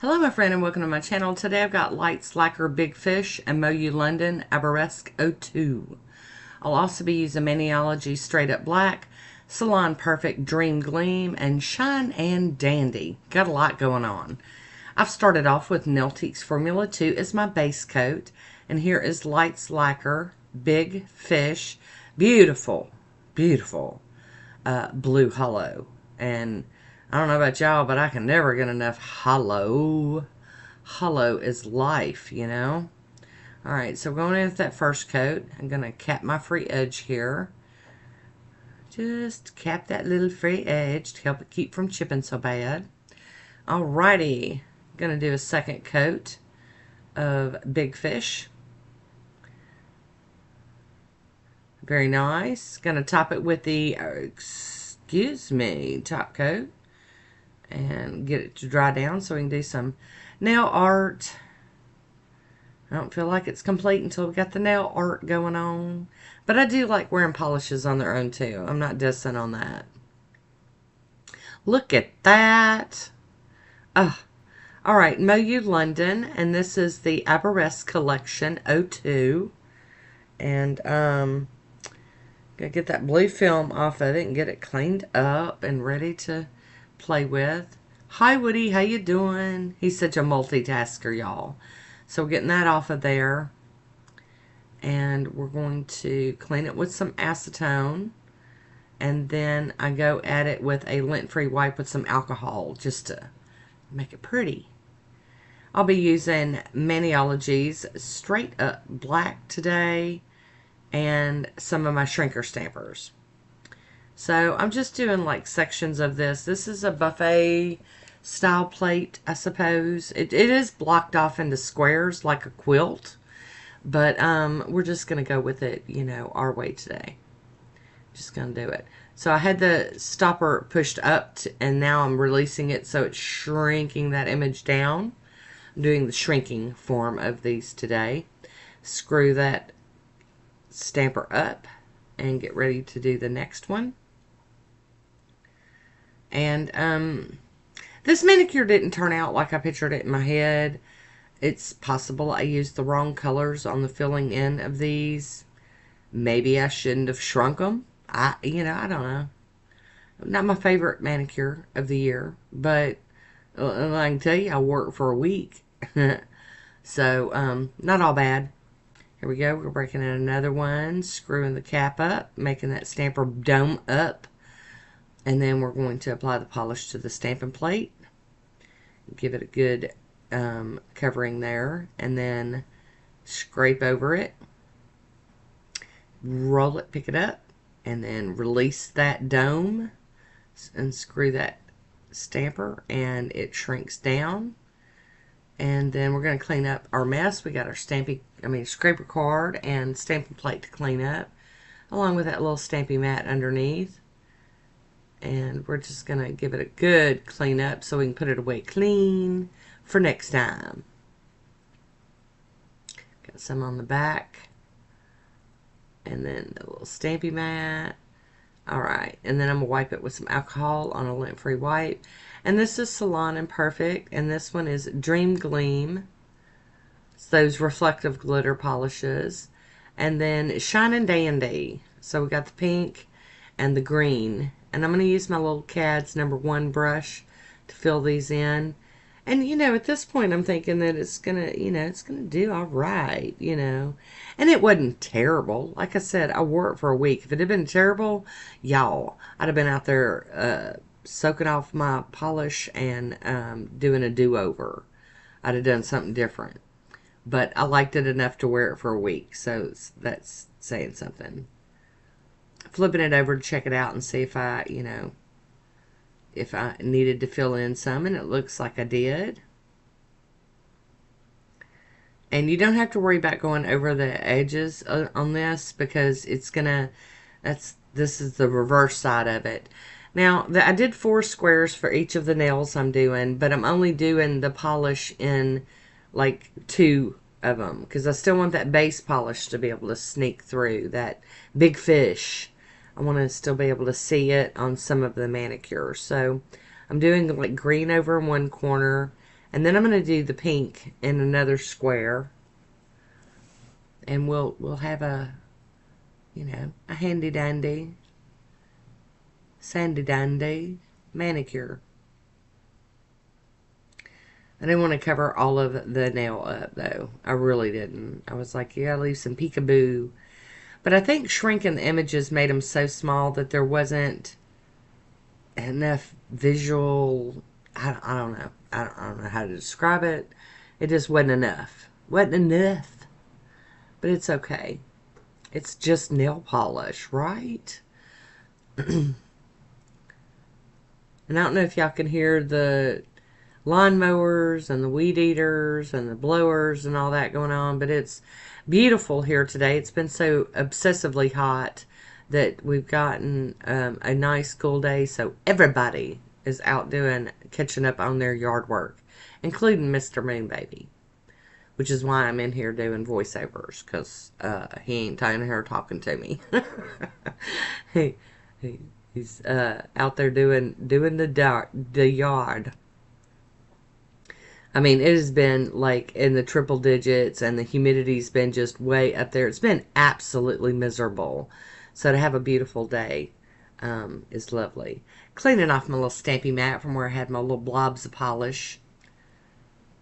Hello my friend and welcome to my channel. Today I've got lights Lacquer Big Fish and MoYou London Arabesque 02. I'll also be using Maniology Straight Up Black, Salon Perfect Dream Gleam, and Shine and Dandy. Got a lot going on. I've started off with Nailtique's Formula 2 as my base coat, and here is Lights Lacquer Big Fish. Beautiful, beautiful blue hollow. And I don't know about y'all, but I can never get enough hollow. Hollow is life, you know? Alright, so going in with that first coat, I'm going to cap my free edge here. Just cap that little free edge to help it keep from chipping so bad. Alrighty, going to do a second coat of Big Fish. Very nice. Going to top it with the, top coat. And get it to dry down so we can do some nail art. I don't feel like it's complete until we got the nail art going on. But I do like wearing polishes on their own too. I'm not dissing on that. Look at that. Alright, MoYou London. And this is the Arabesque Collection 02. And gotta get that blue film off of it and get it cleaned up and ready to play with. Hi Woody, how you doing? He's such a multitasker, y'all. So we're getting that off of there. And we're going to clean it with some acetone. And then I go at it with a lint-free wipe with some alcohol just to make it pretty. I'll be using Maniology's Straight Up Black today and some of my shrinker stampers. So I'm just doing like sections of this. This is a buffet style plate, I suppose. It is blocked off into squares like a quilt. But we're just going to go with it, you know, our way today. Just going to do it. So I had the stopper pushed up and now I'm releasing it so it's shrinking that image down. I'm doing the shrinking form of these today. Screw that stamper up and get ready to do the next one. And this manicure didn't turn out like I pictured it in my head. It's possible I used the wrong colors on the filling in of these. Maybe I shouldn't have shrunk them. I don't know. Not my favorite manicure of the year, but I can tell you I wore it for a week. So, not all bad. Here we go. We're breaking in another one, screwing the cap up, making that stamper dome up. And then we're going to apply the polish to the stamping plate. Give it a good covering there. And then scrape over it. Roll it, pick it up. And then release that dome. And screw that stamper. And it shrinks down. And then we're going to clean up our mess. We got our scraper card and stamping plate to clean up. Along with that little stampy mat underneath. And we're just going to give it a good clean up so we can put it away clean for next time. Got some on the back. And then the little stampy mat. Alright, and then I'm going to wipe it with some alcohol on a lint-free wipe. And this is Salon and Perfect. And this one is Dream Gleam. It's those reflective glitter polishes. And then Shine and Dandy. So we got the pink and the green. And I'm going to use my little CAD's #1 brush to fill these in. And, you know, at this point I'm thinking that it's going to, it's going to do all right, And it wasn't terrible. Like I said, I wore it for a week. If it had been terrible, y'all, I'd have been out there soaking off my polish and doing a do-over. I'd have done something different. But I liked it enough to wear it for a week. So that's saying something. Flipping it over to check it out and see if I, if I needed to fill in some, and it looks like I did. And you don't have to worry about going over the edges on this because it's gonna, this is the reverse side of it. Now, I did 4 squares for each of the nails I'm doing, but I'm only doing the polish in like 2 of them because I still want that base polish to be able to sneak through that big fish. I want to still be able to see it on some of the manicures. So I'm doing like green over in one corner And then I'm going to do the pink in another square. And we'll have a, you know, a handy dandy, sandy dandy manicure. I didn't want to cover all of the nail up, though. I really didn't. I was like, you gotta leave some peekaboo. But I think shrinking the images made them so small that there wasn't enough visual. I don't know. I don't know how to describe it. It just wasn't enough. Wasn't enough. But it's okay. It's just nail polish, right? And I don't know if y'all can hear the lawnmowers and the weed eaters and the blowers and all that going on, but it's beautiful here today. It's been so obsessively hot that we've gotten a nice cool day, so everybody is out catching up on their yard work, including Mr. Moonbaby, which is why I'm in here doing voiceovers, because he ain't down here talking to me. He's out there doing the yard. I mean, it has been like in the triple digits, and the humidity's been just way up there. It's been absolutely miserable. So to have a beautiful day is lovely. Cleaning off my little stampy mat from where I had my little blobs of polish.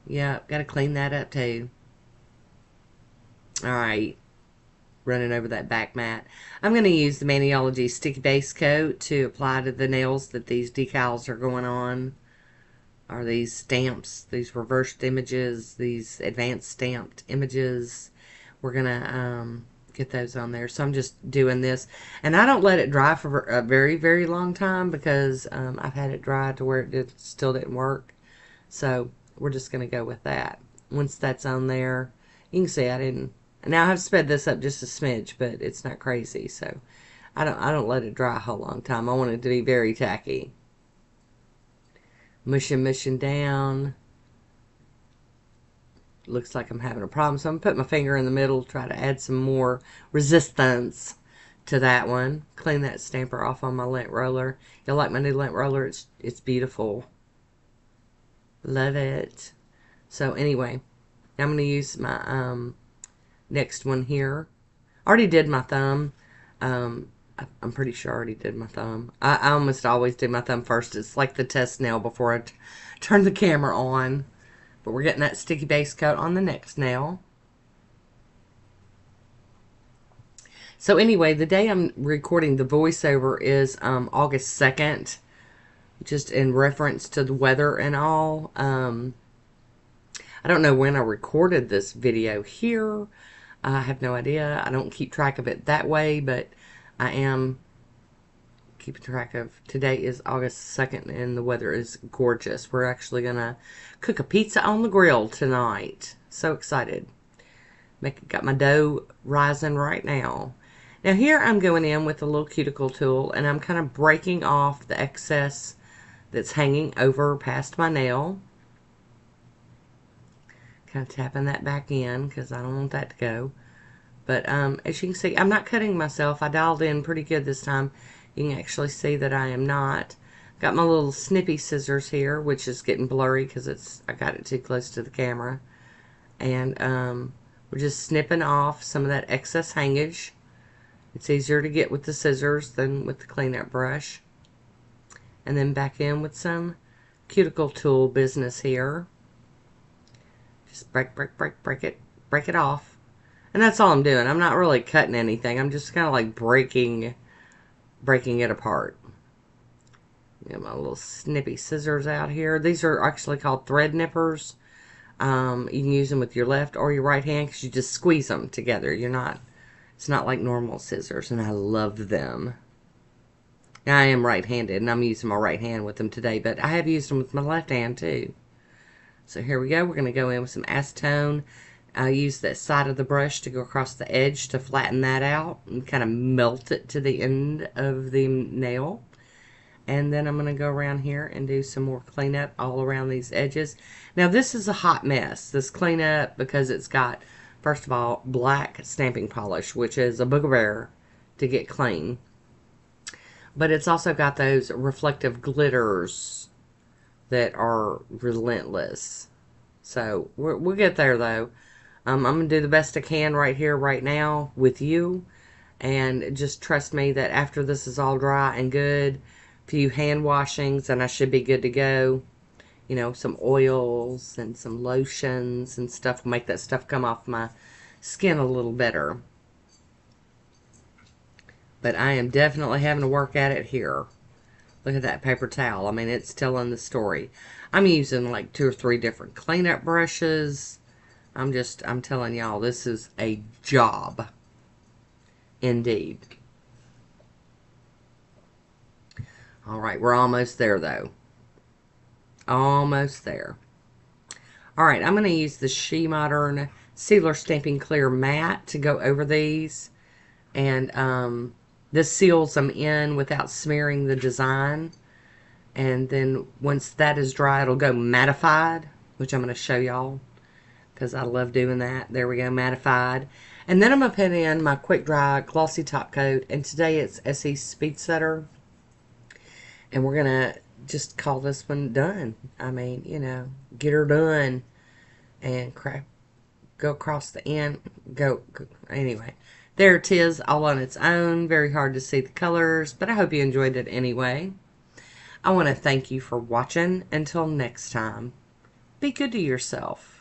Yeah, got to clean that up too. Alright, running over that back mat. I'm going to use the Maniology Sticky Base Coat to apply to the nails that these decals are going on. Or these stamps, these reversed images, these advanced stamped images. We're going to get those on there. So I'm just doing this. And I don't let it dry for a very, very long time because I've had it dry to where it still didn't work. So we're just going to go with that. Once that's on there, you can see I didn't. Now I've sped this up just a smidge, but it's not crazy. So I don't let it dry a whole long time. I want it to be very tacky. Mushing down. Looks like I'm having a problem. So I'm going to put my finger in the middle, try to add some more resistance to that one. Clean that stamper off on my lint roller. Y'all like my new lint roller? It's beautiful. Love it. So anyway, I'm going to use my next one here. Already did my thumb. I'm pretty sure I already did my thumb. I almost always do my thumb first. It's like the test nail before I turn the camera on. But we're getting that sticky base coat on the next nail. So anyway, the day I'm recording the voiceover is August 2nd. Just in reference to the weather and all. I don't know when I recorded this video here. I have no idea. I don't keep track of it that way, but I am keeping track of. Today is August 2nd, and the weather is gorgeous. We're actually going to cook a pizza on the grill tonight. So excited. Got my dough rising right now. Now here I'm going in with a little cuticle tool, and I'm kind of breaking off the excess that's hanging over past my nail. Kind of tapping that back in because I don't want that to go. But as you can see, I'm not cutting myself. I dialed in pretty good this time. You can actually see that I am not. Got my little snippy scissors here, which is getting blurry because I got it too close to the camera. And we're just snipping off some of that excess hangage. It's easier to get with the scissors than with the cleanup brush. And then back in with some cuticle tool business here. Just break it off. And that's all I'm doing. I'm not really cutting anything. I'm just kind of like breaking it apart. Get my little snippy scissors out here. These are actually called thread nippers. You can use them with your left or your right hand because you just squeeze them together. It's not like normal scissors, and I love them. Now, I am right-handed, and I'm using my right hand with them today, but I have used them with my left hand too. So here we go. We're going to go in with some acetone. I use the side of the brush to go across the edge to flatten that out and kind of melt it to the end of the nail. And then I'm going to go around here and do some more cleanup all around these edges. Now this is a hot mess, this cleanup, because it's got, first of all, black stamping polish, which is a bugbear to get clean. But it's also got those reflective glitters that are relentless. So we'll get there though. I'm going to do the best I can right here, right now with you. And just trust me that after this is all dry and good, a few hand washings, and I should be good to go. You know, some oils and some lotions and stuff will make that stuff come off my skin a little better. But I am definitely having to work at it here. Look at that paper towel. I mean, it's telling the story. I'm using like 2 or 3 different cleanup brushes. I'm telling y'all, this is a job. Indeed. All right, we're almost there though. Almost there. All right, I'm going to use the She Modern Sealer Stamping Clear Matte to go over these. And this seals them in without smearing the design. And then once that is dry, it'll go mattified, which I'm going to show y'all because I love doing that. There we go, mattified. And then I'm going to put in my quick dry glossy top coat. And today it's SE Speed Setter. And we're going to just call this one done. I mean, you know, get her done. And go across the end. Go. Anyway, there it is, all on its own. Very hard to see the colors, but I hope you enjoyed it anyway. I want to thank you for watching. Until next time, be good to yourself.